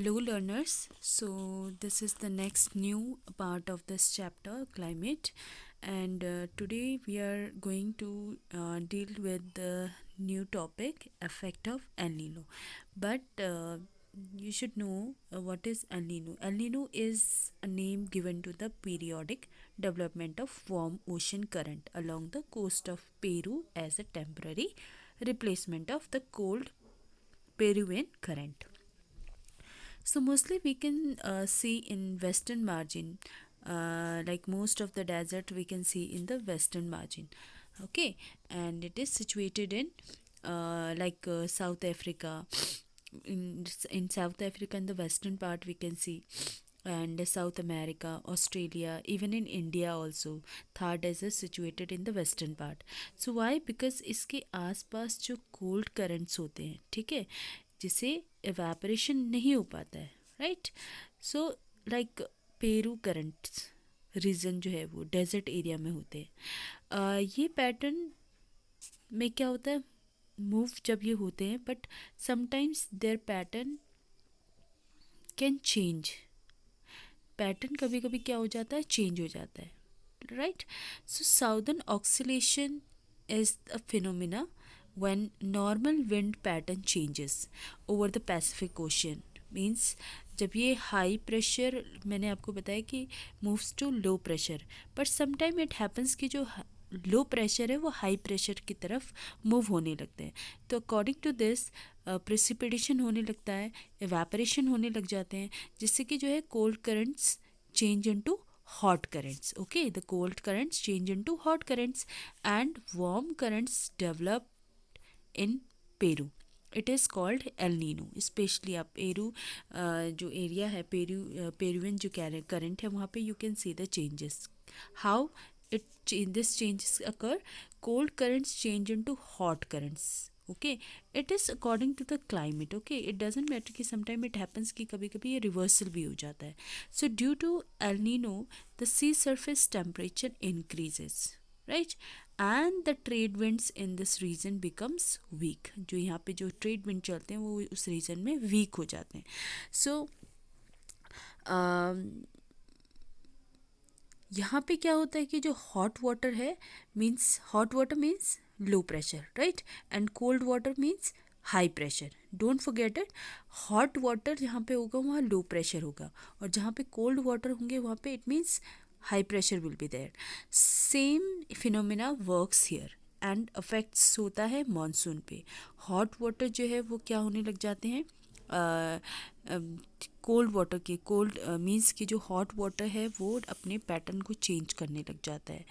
Hello, learners. So, this is the next new part of this chapter, climate, and today we are going to deal with the new topic, effect of El Nino. But you should know what is El Nino. El Nino is a name given to the periodic development of warm ocean current along the coast of Peru as a temporary replacement of the cold Peruvian current. So mostly we can see in western margin, like most of the desert we can see in the western margin. Okay, and it is situated in South Africa. In South Africa, in the western part, we can see, and South America, Australia, even in India also. Thar desert is situated in the western part. So why? Because इसके आसपास जो cold currents होते हैं, ठीक है, जिसे evaporation नहीं हो पाता है, right. So like Peru currents region जो है वो डेजर्ट एरिया में होते हैं. ये पैटर्न में क्या होता है, मूव जब ये होते हैं, but sometimes there pattern can change. Pattern कभी कभी क्या हो जाता है, चेंज हो जाता है, right. So southern oscillation is a phenomena when normal wind pattern changes over the Pacific Ocean. Means जब ये हाई प्रेशर, मैंने आपको बताया कि moves to low pressure, but sometime it happens कि जो लो प्रेशर है वो हाई प्रेशर की तरफ मूव होने लगते हैं. तो अकॉर्डिंग टू दिस प्रेसिपिटेशन होने लगता है, एवेपोरेशन होने लग जाते हैं, जिससे कि जो है cold currents change into hot currents. Okay, the cold currents change into hot currents and warm currents develop in Peru. It is called El Nino. Specially आप पेरू जो एरिया है, पेरुवियन जो करंट है, वहाँ पे you can see the changes. How it this changes occur, cold currents change into hot currents. Okay, it is according to the climate. Okay, it doesn't matter कि sometime it happens कि कभी कभी ये reversal भी हो जाता है. So due to El Nino the sea surface temperature increases, right, and the trade winds in this region becomes weak. जो यहाँ पे जो ट्रेड विंड चलते हैं वो उस रीजन में वीक हो जाते हैं. सो यहाँ पे क्या होता है कि जो हॉट वाटर है, means hot water means low pressure, right, and cold water means high pressure. Don't forget it. Hot water जहाँ पे होगा वहाँ लो प्रेशर होगा, और जहाँ पे कोल्ड वाटर होंगे वहाँ पे it means high pressure will be there. Same phenomena works here and affects होता है मानसून पे. हॉट वाटर जो है वो क्या होने लग जाते हैं, कोल्ड वाटर के, कोल्ड मीन्स कि जो हॉट वाटर है वो अपने पैटर्न को चेंज करने लग जाता है,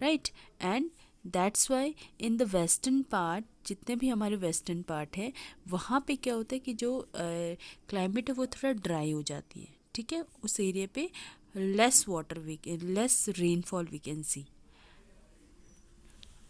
right. And that's why in the western part, जितने भी हमारे वेस्टर्न पार्ट है, वहाँ पे क्या होता है कि जो क्लाइमेट है वो थोड़ा ड्राई हो जाती है, ठीक है. उस एरिया पे less water we can, less rainfall we can see.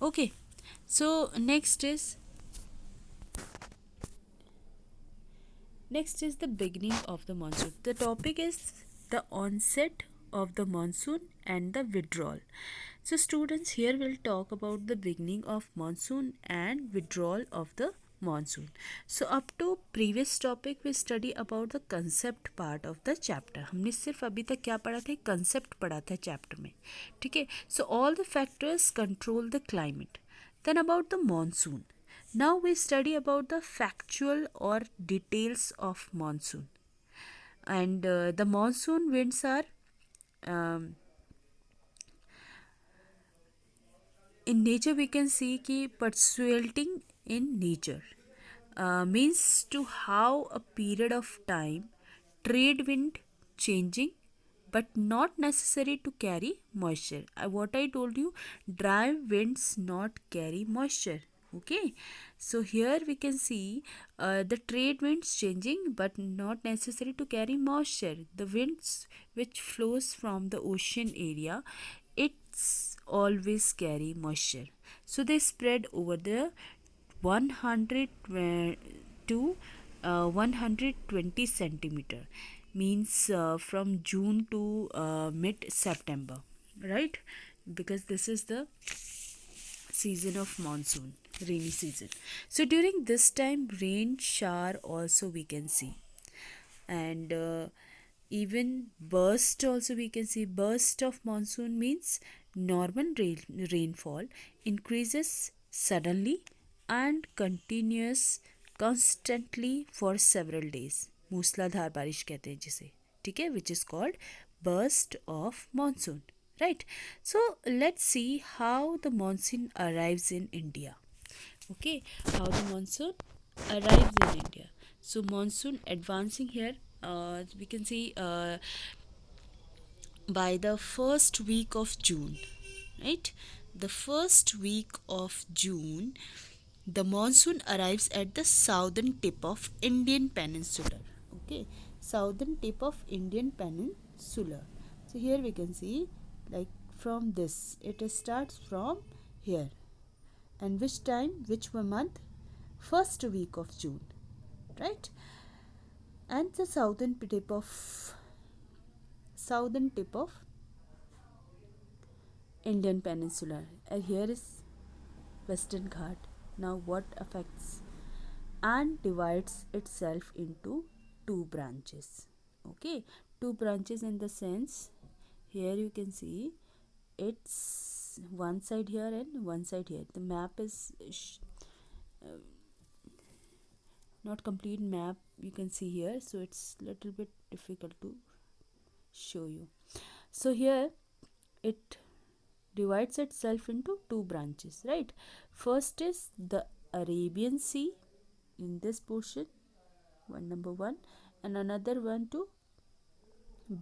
Okay, so next is the beginning of the monsoon. The topic is the onset of the monsoon and the withdrawal. So students, here will talk about the beginning of monsoon and withdrawal of the monsoon. So up to previous topic we study about the concept part of the chapter. हमने सिर्फ अभी तक क्या पढ़ा था, concept पढ़ा था chapter में, ठीक है. So all the factors control the climate. Then about the monsoon. Now we study about the factual or details of monsoon. And the monsoon winds are um, in nature we can see कि pursuing in nature means to have a period of time, trade wind changing but not necessary to carry moisture. What I told you, dry winds not carry moisture. Okay, so here we can see the trade winds changing but not necessary to carry moisture. The winds which flows from the ocean area, it's always carry moisture, so they spread over the 100 to 120 centimeter, means from June to mid September, right, because this is the season of monsoon, rainy season. So during this time rain shower also we can see. and even burst also we can see. Burst of monsoon means normal rainfall increases suddenly and continuous constantly for several days. मूसलाधार बारिश कहते हैं जिसे, ठीक है, which is called burst of monsoon, right? So let's see how the monsoon arrives in India. Okay, how the monsoon arrives in India. So monsoon advancing here, we can see by the first week of June, right? The first week of June, the monsoon arrives at the southern tip of Indian Peninsula. Okay, southern tip of Indian Peninsula. So here we can see, like from this, it starts from here. And which time, which month? First week of June, right? And the southern tip of Indian Peninsula. And here is Western Ghat. Now what affects and divides itself into two branches. Okay, two branches in the sense, here you can see it's one side here and one side here. The map is not complete map you can see here, so it's little bit difficult to show you. So here it divides itself into two branches, right? First is the Arabian Sea in this portion, number one, and another one to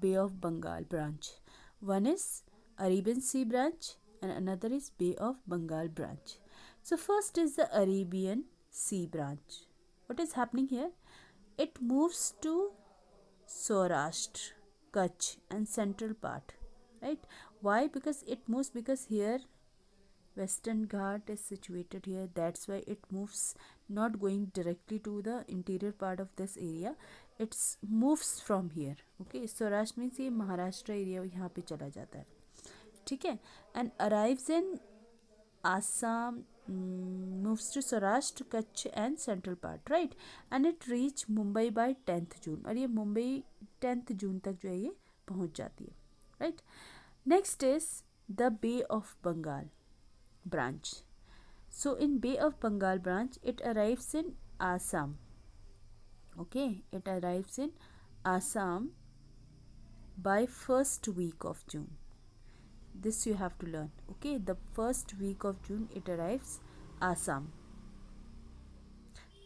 Bay of Bengal branch. One is Arabian Sea branch and another is Bay of Bengal branch. So first is the Arabian Sea branch. What is happening here? It moves to Saurashtra, Kutch and central part, right? Why? Because it moves, because here Western Ghat is situated here, that's why it moves, not going directly to the interior part of this area, it moves from here. Okay, Saurashtra means ये Maharashtra area यहाँ पे चला जाता है, ठीक है, and arrives in Assam, moves to Saurashtra, Kutch and central part, right? And it reach Mumbai by 10th June, और ये मुंबई 10th June तक जो है ये पहुँच जाती है, right? Next is the Bay of Bengal branch. So in Bay of Bengal branch, it arrives in Assam. Okay, it arrives in Assam by first week of June. This you have to learn. Okay, the first week of June it arrives Assam,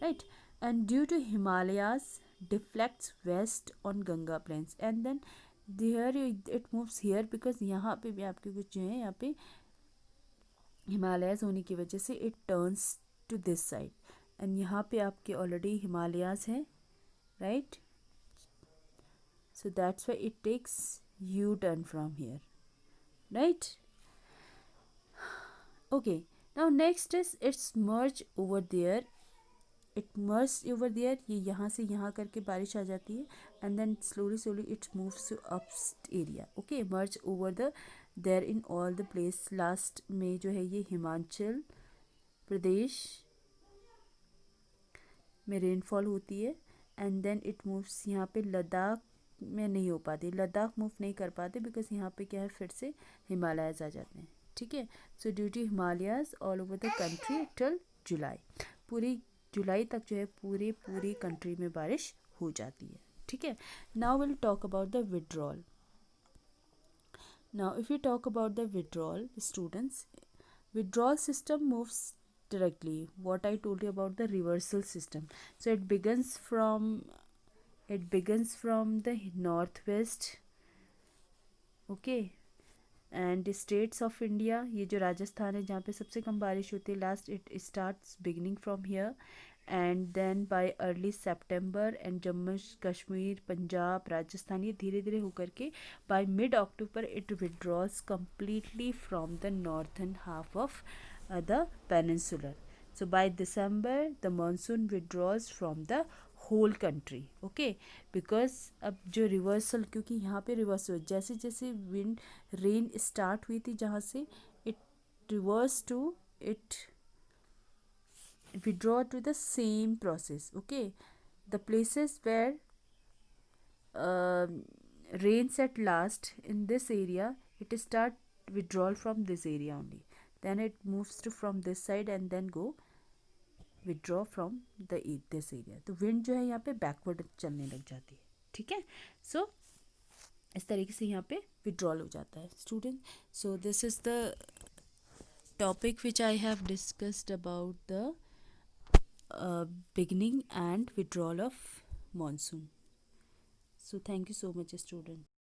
right? And due to Himalayas deflects west on Ganga plains, and then there it moves here because यहाँ पे भी आपके कुछ जो है यहाँ पे Himalayas होने की वजह से it turns to this side, and यहाँ पे आपके ऑलरेडी हिमालयाज़ हैं, right? So that's why it takes you turn from here, right? Okay, now next is its merge over there, it merge over there, ये यहाँ से यहाँ करके बारिश आ जाती है, and then slowly its moves to up area. Okay, merge over the there in all the place. Last में जो है ये हिमाचल प्रदेश में रेनफॉल होती है, एंड देन इट मूव्स यहाँ पे लद्दाख में नहीं हो पाती, लद्दाख मूव नहीं कर पाते बिकॉज यहाँ पे क्या है फिर से हिमालयाज आ जाते हैं, ठीक है. So due to Himalayas all over the country till July, पूरी जुलाई तक जो है पूरी कंट्री में बारिश हो जाती है, ठीक है. Now will talk about the withdrawal. Now if we talk about the withdrawal, students, withdrawal system moves directly, what I told you about the reversal system. So it begins from the northwest, okay, and states of India, ये जो राजस्थान है जहाँ पे सबसे कम बारिश होती है, last it starts beginning from here, and then by early September and Jammu Kashmir, Punjab, Rajasthan, ये धीरे धीरे होकर के by mid October it withdraws completely from the northern half of the peninsular. So by December the monsoon withdraws from the whole country, okay, because अब जो reversal, क्योंकि यहाँ पे रिवर्सल जैसे जैसे विंड रेन स्टार्ट हुई थी जहाँ से it reverse to it withdraw to the same process. Okay, the places where rains at last in this area, it start withdrawal from this area only. Then it moves to from this side and then go withdraw from this area. तो wind जो है यहाँ पे backward चलने लग जाती है. ठीक है. So इस तरीके से यहाँ पे withdrawal हो जाता है student. So this is the topic which I have discussed about the beginning and withdrawal of monsoon. So thank you so much student.